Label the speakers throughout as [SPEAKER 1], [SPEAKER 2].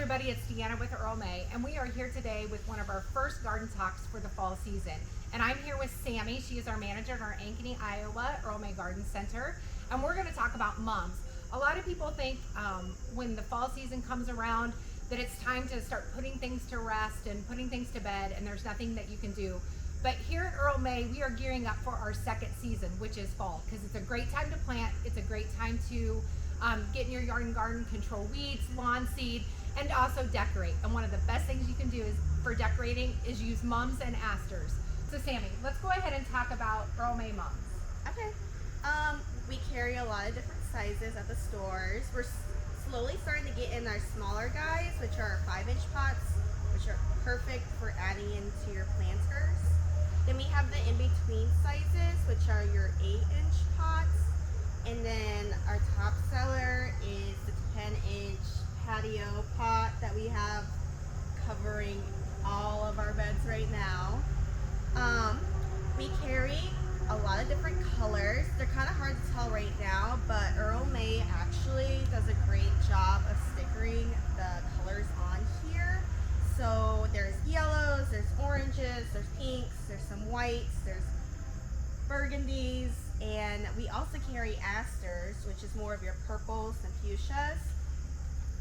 [SPEAKER 1] everybody, it's Deanna with Earl May, and we are here today with one of our first garden talks for the fall season. And I'm here with Sammy. She is our manager at our Ankeny, Iowa, Earl May Garden Center, and we're going to talk about mums. A lot of people think when the fall season comes around that it's time to start putting things to rest and putting things to bed, and there's nothing that you can do. But here at Earl May, we are gearing up for our second season, which is fall, because it's a great time to plant. It's a great time to get in your yard and garden, control weeds, lawn seed, and also decorate. And one of the best things you can do for decorating is use mums and asters. So Sammy, let's go ahead and talk about Earl May mums.
[SPEAKER 2] Okay. We carry a lot of different sizes at the stores. We're slowly starting to get in our smaller guys, which are 5-inch pots, which are perfect for adding into your planters. Then we have the in-between sizes, which are your 8-inch pots. And then our top seller is the 10-inch patio pot that we have covering all of our beds right now. We carry a lot of different colors. They're kind of hard to tell right now, but Earl May actually does a great job of stickering the colors on here. So there's yellows, there's oranges, there's pinks, there's some whites, there's burgundies, and we also carry asters, which is more of your purples and fuchsias.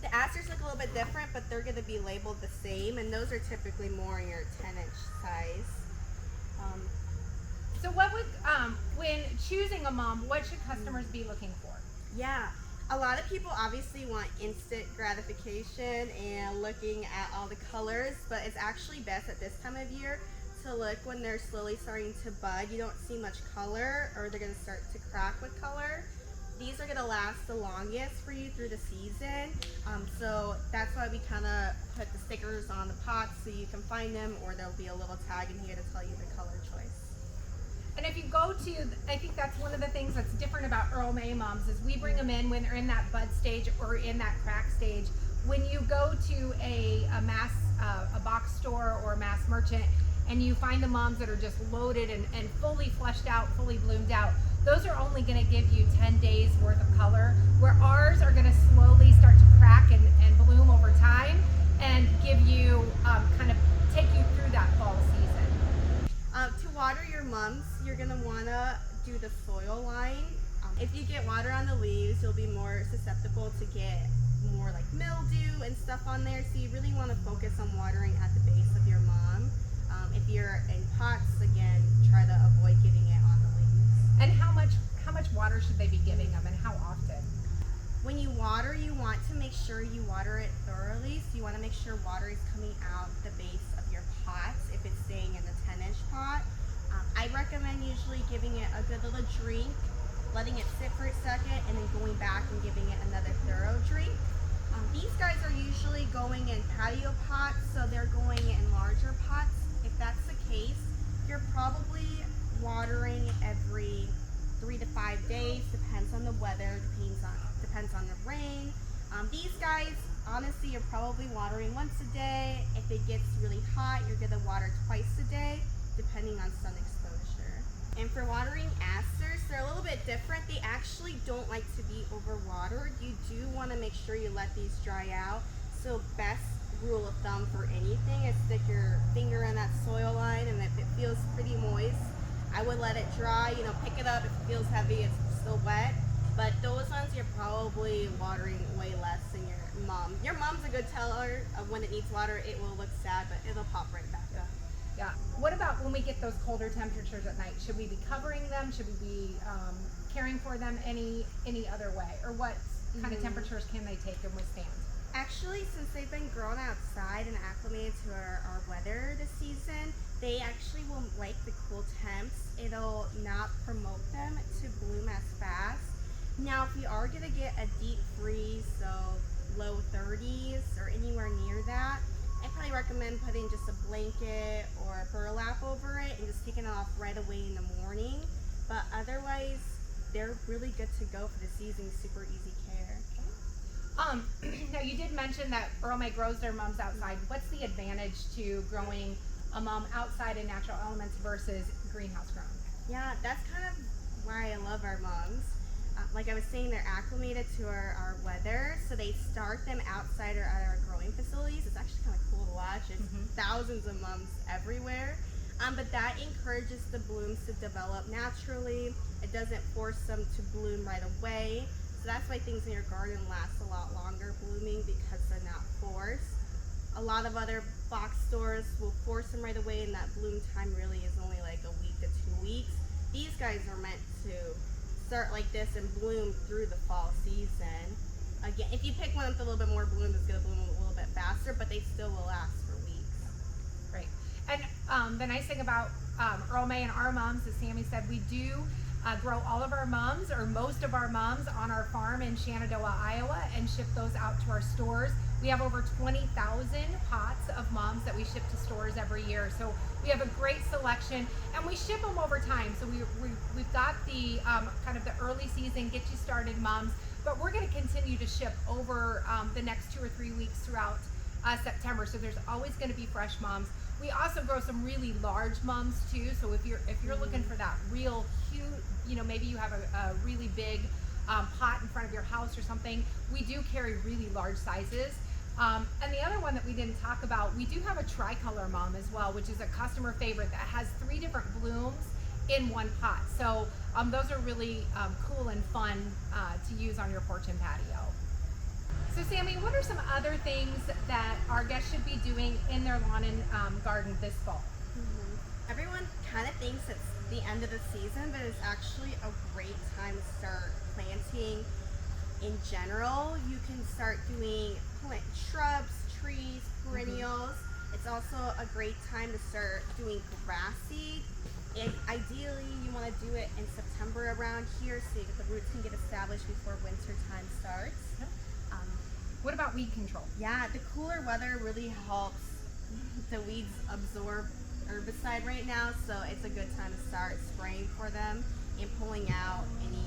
[SPEAKER 2] The asters look a little bit different, but they're going to be labeled the same, and those are typically more in your 10-inch size.
[SPEAKER 1] So what would, when choosing a mom, what should customers be looking for?
[SPEAKER 2] Yeah, a lot of people obviously want instant gratification and looking at all the colors, but it's actually best at this time of year to look when they're slowly starting to bud. You don't see much color, or they're going to start to crack with color. These are going to last the longest for you through the season, so that's why we kind of put the stickers on the pots so you can find them, or there'll be a little tag in here to tell you the color choice.
[SPEAKER 1] And if you go to, I think that's one of the things that's different about Earl May mums is we bring them in when they're in that bud stage or in that crack stage. When you go to a box store or a mass merchant and you find the mums that are just loaded and fully fleshed out, fully bloomed out, those are only going to give you 10 days worth of color, where ours are going to slowly start to crack and bloom over time and give you kind of take you through that fall season.
[SPEAKER 2] To water your mums, you're going to want to do the soil line. If you get water on the leaves, you'll be more susceptible to get more like mildew and stuff on there, so you really want to focus on watering at the base of your mum. If you're in pots, again, try to avoid giving it on the leaves.
[SPEAKER 1] And how much water should they be giving them, and how often?
[SPEAKER 2] When you water, you want to make sure you water it thoroughly. So you want to make sure water is coming out the base of your pots if it's staying in the 10-inch pot. I recommend usually giving it a good little drink, letting it sit for a second, and then going back and giving it another thorough drink. These guys are usually going in patio pots, so they're going in larger pots. If that's the case, you're probably watering every 3 to 5 days, depends on the weather, depends on the rain. These guys, honestly, you're probably watering once a day. If it gets really hot, you're gonna water twice a day, depending on sun exposure. And for watering asters, they're a little bit different. They actually don't like to be overwatered. You do want to make sure you let these dry out. So best rule of thumb for anything is stick your finger in that soil line, and if it feels pretty moist, I would let it dry. You know, pick it up if it feels heavy, it's still wet. But those ones you're probably watering way less than your mom. Your mom's a good teller of when it needs water. It will look sad, but it'll pop right back up.
[SPEAKER 1] Yeah. What about when we get those colder temperatures at night? Should we be covering them? Should we be caring for them any other way? Or what kind of temperatures can they take and withstand?
[SPEAKER 2] Actually, since they've been grown outside and acclimated to our weather this season, they actually will like the cool temps. It'll not promote them to bloom as fast. Now, if you are going to get a deep freeze, so low 30s or anywhere near that, I probably recommend putting just a blanket or a burlap over it and just taking it off right away in the morning. But otherwise, they're really good to go for the season. Super easy care.
[SPEAKER 1] Now you did mention that Earl May grows their mums outside. What's the advantage to growing a mum outside in natural elements versus greenhouse grown?
[SPEAKER 2] Yeah, that's kind of why I love our mums. Like I was saying, they're acclimated to our weather, so they start them outside or at our growing facility. much. There's thousands of mums everywhere. But that encourages the blooms to develop naturally. It doesn't force them to bloom right away. So that's why things in your garden last a lot longer blooming, because they're not forced. A lot of other box stores will force them right away, and that bloom time really is only like a week to 2 weeks. These guys are meant to start like this and bloom through the fall season. Again, if you pick one with a little bit more bloom, it's going to bloom a little bit faster, but they still will last for weeks.
[SPEAKER 1] Great. And the nice thing about Earl May and our mums, as Sammy said, we do grow all of our mums, or most of our mums, on our farm in Shenandoah, Iowa, and ship those out to our stores. We have over 20,000 pots of mums that we ship to stores every year. So we have a great selection, and we ship them over time. So we've got the kind of the early season, get you started mums, but we're going to continue to ship over the next 2 or 3 weeks throughout September. So there's always going to be fresh mums. We also grow some really large mums too. So if you're looking for that real huge, maybe you have a really big pot in front of your house or something, we do carry really large sizes. And the other one that we didn't talk about, we do have a tricolor mum as well, which is a customer favorite that has 3 different blooms in one pot. So those are really cool and fun to use on your porch and patio. So Sammy, what are some other things that our guests should be doing in their lawn and garden this fall?
[SPEAKER 2] Everyone kind of thinks it's the end of the season, but it's actually a great time to start planting. In general, you can start doing shrubs, trees, perennials. It's also a great time to start doing grass seed. And ideally, you want to do it in September around here, so the roots can get established before winter time starts.
[SPEAKER 1] What about weed control?
[SPEAKER 2] Yeah, the cooler weather really helps the weeds absorb herbicide right now, so it's a good time to start spraying for them and pulling out any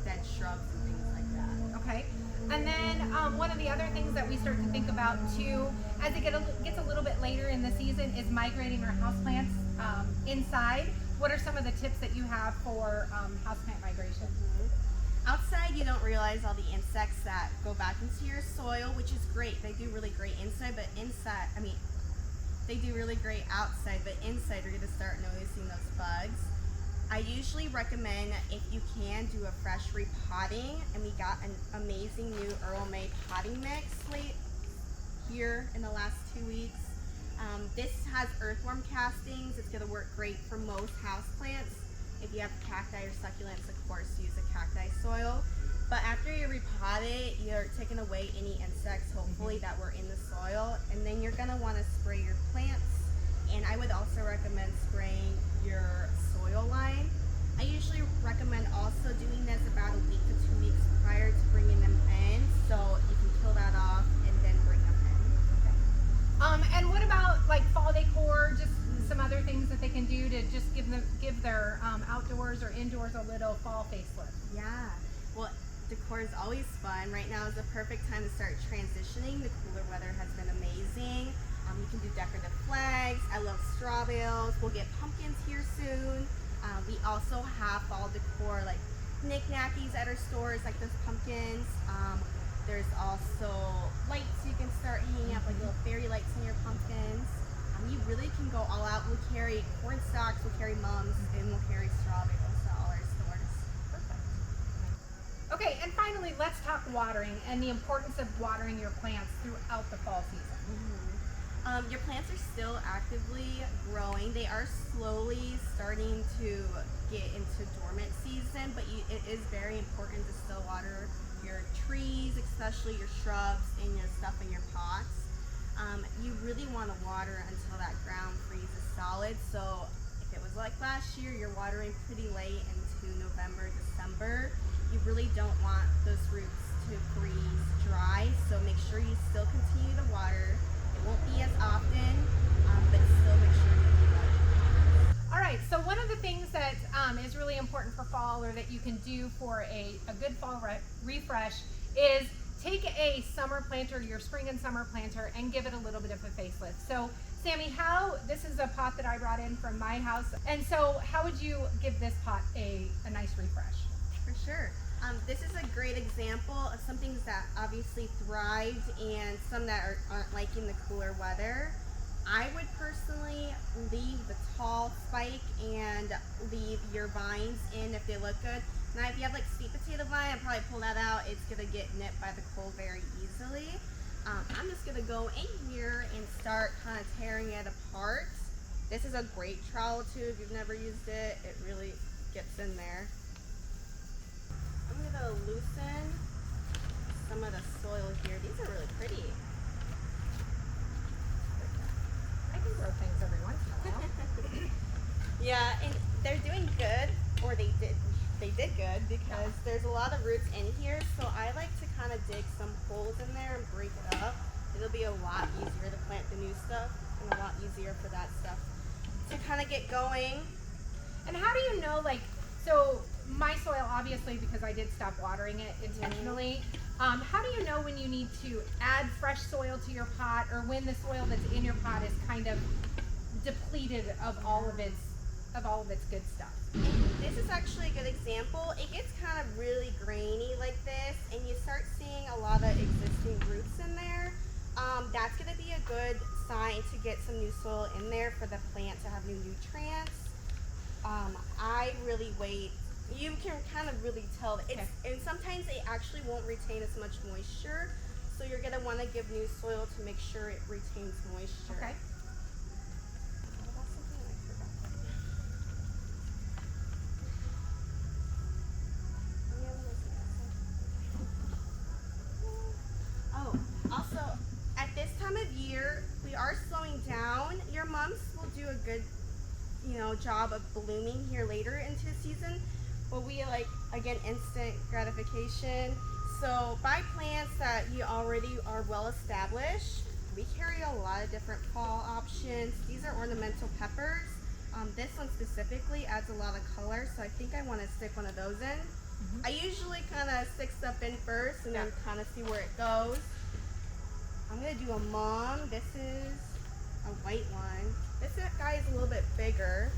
[SPEAKER 2] dead shrubs and things like that.
[SPEAKER 1] Okay. And then one of the other things that we start to think about too, as it gets a little bit later in the season, is migrating our houseplants inside. What are some of the tips that you have for houseplant migration?
[SPEAKER 2] Outside, you don't realize all the insects that go back into your soil, which is great. They do really great inside, but they do really great outside, but inside you're going to start noticing those bugs. I usually recommend, if you can, do a fresh repotting, and we got an amazing new Earl May potting mix late here in the last 2 weeks. This has earthworm castings. It's going to work great for most houseplants. If you have cacti or succulents, of course, use a cacti soil. But after you repot it, you're taking away any insects, hopefully, that were in the soil. And then you're going to want to spray your plants. And I would also recommend spraying your soil line. I usually recommend also doing this about a week to 2 weeks prior to bringing them in, so you can kill that off and then bring them in.
[SPEAKER 1] Okay. And what about like fall decor? Just some other things that they can do to just give their outdoors or indoors a little fall facelift.
[SPEAKER 2] Yeah. Well, decor is always fun. Right now is the perfect time to start transitioning. The cooler weather has been amazing. You can do decorative flags. I love straw bales. We'll get pumpkins here soon. We also have fall decor like knick-knackies at our stores, like those pumpkins. There's also lights you can start hanging up, like little fairy lights in your pumpkins. You really can go all out. We'll carry corn stalks, we'll carry mums, and we'll carry straw bales to all our stores.
[SPEAKER 1] Perfect. Okay, and finally, let's talk watering and the importance of watering your plants throughout the fall season.
[SPEAKER 2] Your plants are still actively growing. They are slowly starting to get into dormant season, but it is very important to still water your trees, especially your shrubs and your stuff in your pots. You really want to water until that ground freezes solid. So if it was like last year, you're watering pretty late into November, December, you really don't want those roots to freeze dry. So make sure you still continue to water. It won't be as often, but still make sure you do that.
[SPEAKER 1] All right, so one of the things that is really important for fall, or that you can do for a good fall refresh, is take a summer planter, your spring and summer planter, and give it a little bit of a facelift. So Sammy, this is a pot that I brought in from my house, and so how would you give this pot a nice refresh?
[SPEAKER 2] For sure. This is a great example of some things that obviously thrived and some that aren't liking the cooler weather. I would personally leave the tall spike and leave your vines in if they look good. Now if you have like sweet potato vine, I'd probably pull that out. It's gonna get nipped by the cold very easily. I'm just gonna go in here and start kind of tearing it apart. This is a great trowel too if you've never used it. It really gets in there. I'm gonna loosen some of the soil here. These are really pretty.
[SPEAKER 1] I can grow things every once in a while.
[SPEAKER 2] Yeah, and they're doing good, or they did good because there's a lot of roots in here. So I like to kind of dig some holes in there and break it up. It'll be a lot easier to plant the new stuff and a lot easier for that stuff to kind of get going.
[SPEAKER 1] And how do you know, like, so my soil, obviously, because I did stop watering it intentionally, how do you know when you need to add fresh soil to your pot, or when the soil that's in your pot is kind of depleted of all of its good stuff?
[SPEAKER 2] This is actually a good example. It gets kind of really grainy like this, and you start seeing a lot of existing roots in there. That's going to be a good sign to get some new soil in there for the plant to have new nutrients. I really wait. You can kind of really tell. And sometimes it actually won't retain as much moisture, so you're going to want to give new soil to make sure it retains moisture.
[SPEAKER 1] Okay.
[SPEAKER 2] Also, at this time of year, we are slowing down. Your mums will do a good, job of blooming here later into the season. But we like, again, instant gratification. So buy plants that you already are well established. We carry a lot of different fall options. These are ornamental peppers. This one specifically adds a lot of color, so I think I want to stick one of those in. I usually kind of stick stuff in first and then kind of see where it goes. I'm going to do a mom. This is a white one. This guy is a little bit bigger.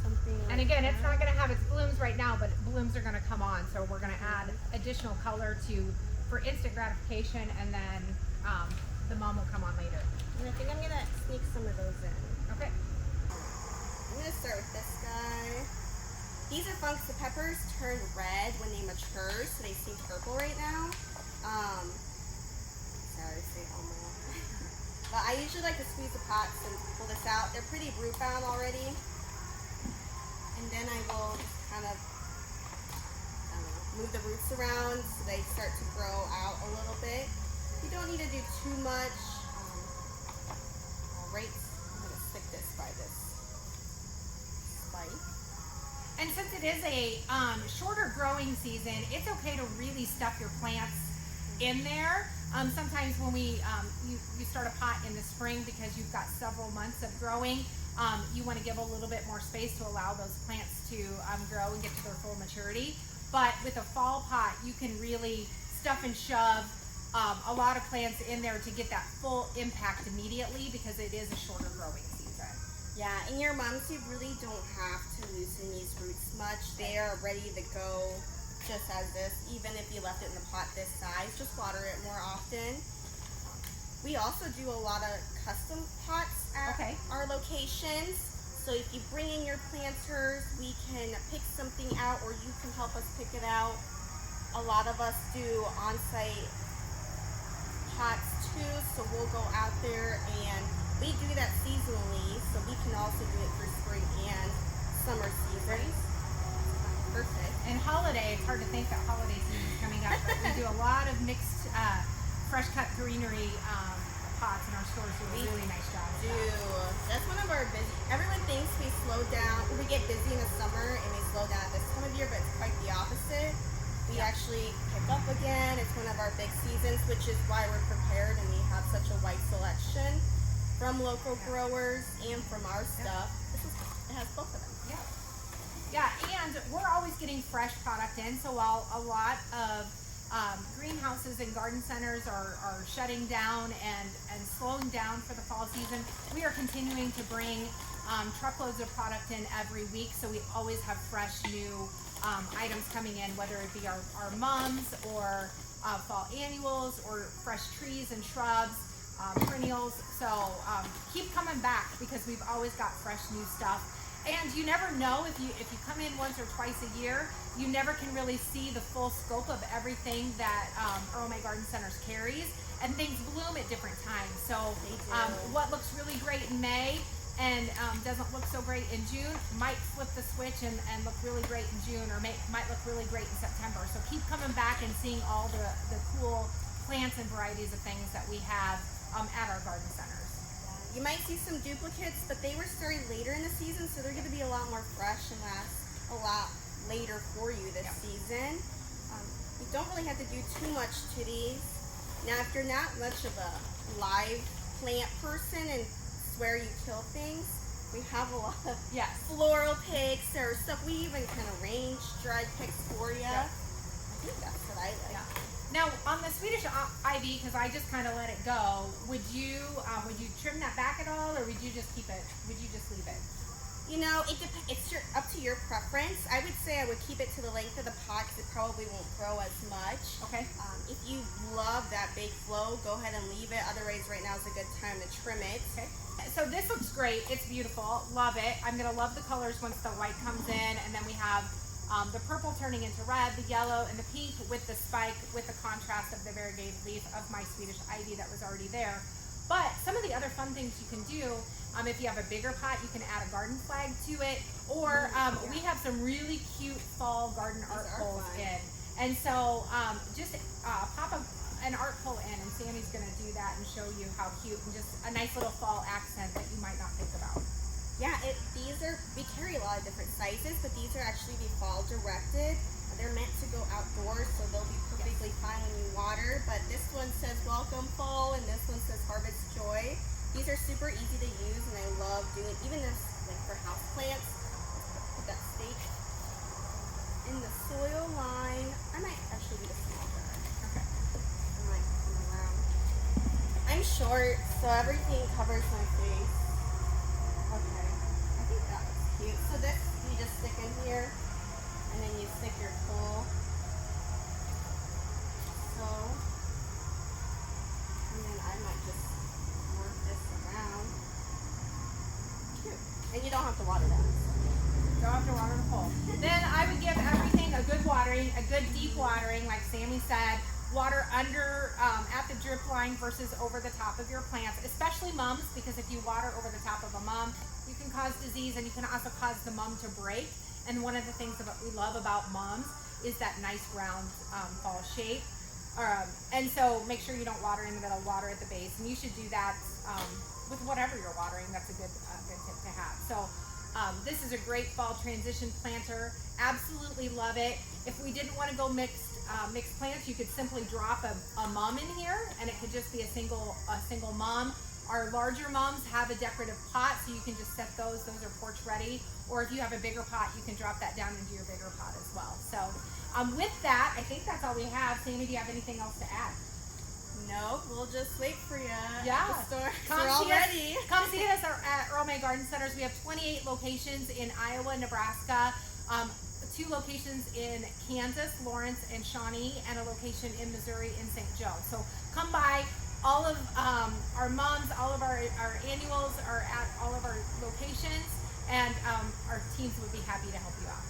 [SPEAKER 2] Something like
[SPEAKER 1] And again,
[SPEAKER 2] that.
[SPEAKER 1] it's not going to have its blooms right now, but blooms are going to come on, so we're going to add additional color for instant gratification, and then the mom will come on later.
[SPEAKER 2] And I think I'm going to sneak some of those in.
[SPEAKER 1] Okay.
[SPEAKER 2] I'm going to start with this guy. These are funks. The peppers turn red when they mature, so they seem purple right now. Sorry to say almost. But I usually like to squeeze the pots and pull this out. They're pretty root bound already. And then I will just kind of, move the roots around so they start to grow out a little bit. You don't need to do too much. Alright, I'm going to stick this by this spike.
[SPEAKER 1] And since it is a shorter growing season, it's okay to really stuff your plants in there. Sometimes when you start a pot in the spring because you've got several months of growing, you want to give a little bit more space to allow those plants to grow and get to their full maturity. But with a fall pot, you can really stuff and shove a lot of plants in there to get that full impact immediately, because it is a shorter growing season.
[SPEAKER 2] Yeah, and your mums, you really don't have to loosen these roots much. They are ready to go just as this, even if you left it in the pot this size. Just water it more often. We also do a lot of custom pots at our locations. So if you bring in your planters, we can pick something out, or you can help us pick it out. A lot of us do on-site pots too, so we'll go out there, and we do that seasonally, so we can also do it for spring and summer seasons. Perfect.
[SPEAKER 1] And holiday, it's hard to think that holiday season is coming up, but we do a lot of mixed fresh cut greenery pots in our stores. Do a really nice job of that.
[SPEAKER 2] That's one of our busy. Everyone thinks we slow down. We get busy in the summer and we slow down at this time of year, but it's quite the opposite. We actually pick up again. It's one of our big seasons, which is why we're prepared and we have such a wide selection from local growers and from our stuff. It has both of them.
[SPEAKER 1] Yeah, and we're always getting fresh product in, so while a lot of greenhouses and garden centers are shutting down and slowing down for the fall season, we are continuing to bring truckloads of product in every week, so we always have fresh new items coming in, whether it be our mums or fall annuals or fresh trees and shrubs, perennials. So keep coming back because we've always got fresh new stuff. And you never know, if you come in once or twice a year, you never can really see the full scope of everything that Earl May Garden Centers carries, and things bloom at different times. So what looks really great in May and doesn't look so great in June might flip the switch and look really great in June, or might look really great in September. So keep coming back and seeing all the cool plants and varieties of things that we have at our garden centers.
[SPEAKER 2] You might see some duplicates, but they were started later in the season, so they're going to be a lot more fresh and last a lot later for you this season. You don't really have to do too much to these. Now, if you're not much of a live plant person and swear you kill things, we have a lot of floral picks or stuff. We even kind of range dried picks for you. I think that's what I like.
[SPEAKER 1] Now, on the Swedish ivy, because I just kind of let it go, would you trim that back at all, or would you just keep it? Would you just leave it?
[SPEAKER 2] You know, it's up to your preference. I would say I would keep it to the length of the pot because it probably won't grow as much.
[SPEAKER 1] Okay.
[SPEAKER 2] If you love that big flow, go ahead and leave it. Otherwise, right now is a good time to trim it.
[SPEAKER 1] Okay. So this looks great. It's beautiful. Love it. I'm gonna love the colors once the white comes in, and then we have the purple turning into red, the yellow, and the pink with the spike, with the contrast of the variegated leaf of my Swedish ivy that was already there. But some of the other fun things you can do, if you have a bigger pot, you can add a garden flag to it, or we have some really cute fall garden art poles in. And so just pop an art pole in, and Sammy's gonna do that and show you how cute, and just a nice little fall accent that you might not think about.
[SPEAKER 2] Yeah, we carry a lot of different sizes, but these are actually fall directed. They're meant to go outdoors, so they'll be perfectly fine when you water. But this one says welcome fall, and this one says harvest joy. These are super easy to use, and I love doing, even this, like for house plants. Put that stake in the soil line. I might actually do the small jar.
[SPEAKER 1] Okay.
[SPEAKER 2] I might come around. I'm short, so everything covers my face. Okay, I think that looks cute. So this you just stick in here, and then you stick your pole. So, and then I might just work this around. Cute. And you don't have to water that.
[SPEAKER 1] Don't have to water the pole. Then I would give everything a good watering, a good deep watering, like Sammy said. Water under at the drip line versus over the top of your plants, especially mums, because if you water over the top of a mum, you can cause disease, and you can also cause the mum to break. And one of the things that we love about mums is that nice round fall shape. And so make sure you don't water in the middle, water at the base, and you should do that with whatever you're watering. That's a good tip to have. So this is a great fall transition planter. Absolutely love it. If we didn't want to go mixed plants, you could simply drop a mum in here, and it could just be a single mum. Our larger mums have a decorative pot, so you can just set those. Those are porch ready. Or if you have a bigger pot, you can drop that down into your bigger pot as well. So with that, I think that's all we have. Sammy, do you have anything else to add?
[SPEAKER 2] Nope, we'll just wait for you
[SPEAKER 1] Yeah.
[SPEAKER 2] at the store.
[SPEAKER 1] Come
[SPEAKER 2] We're all
[SPEAKER 1] see
[SPEAKER 2] ready.
[SPEAKER 1] Come see us at Earl May Garden Centers. We have 28 locations in Iowa, Nebraska, 2 locations in Kansas, Lawrence and Shawnee, and a location in Missouri in St. Joe. So come by. All of our mums, all of our annuals are at all of our locations, and our teams would be happy to help you out.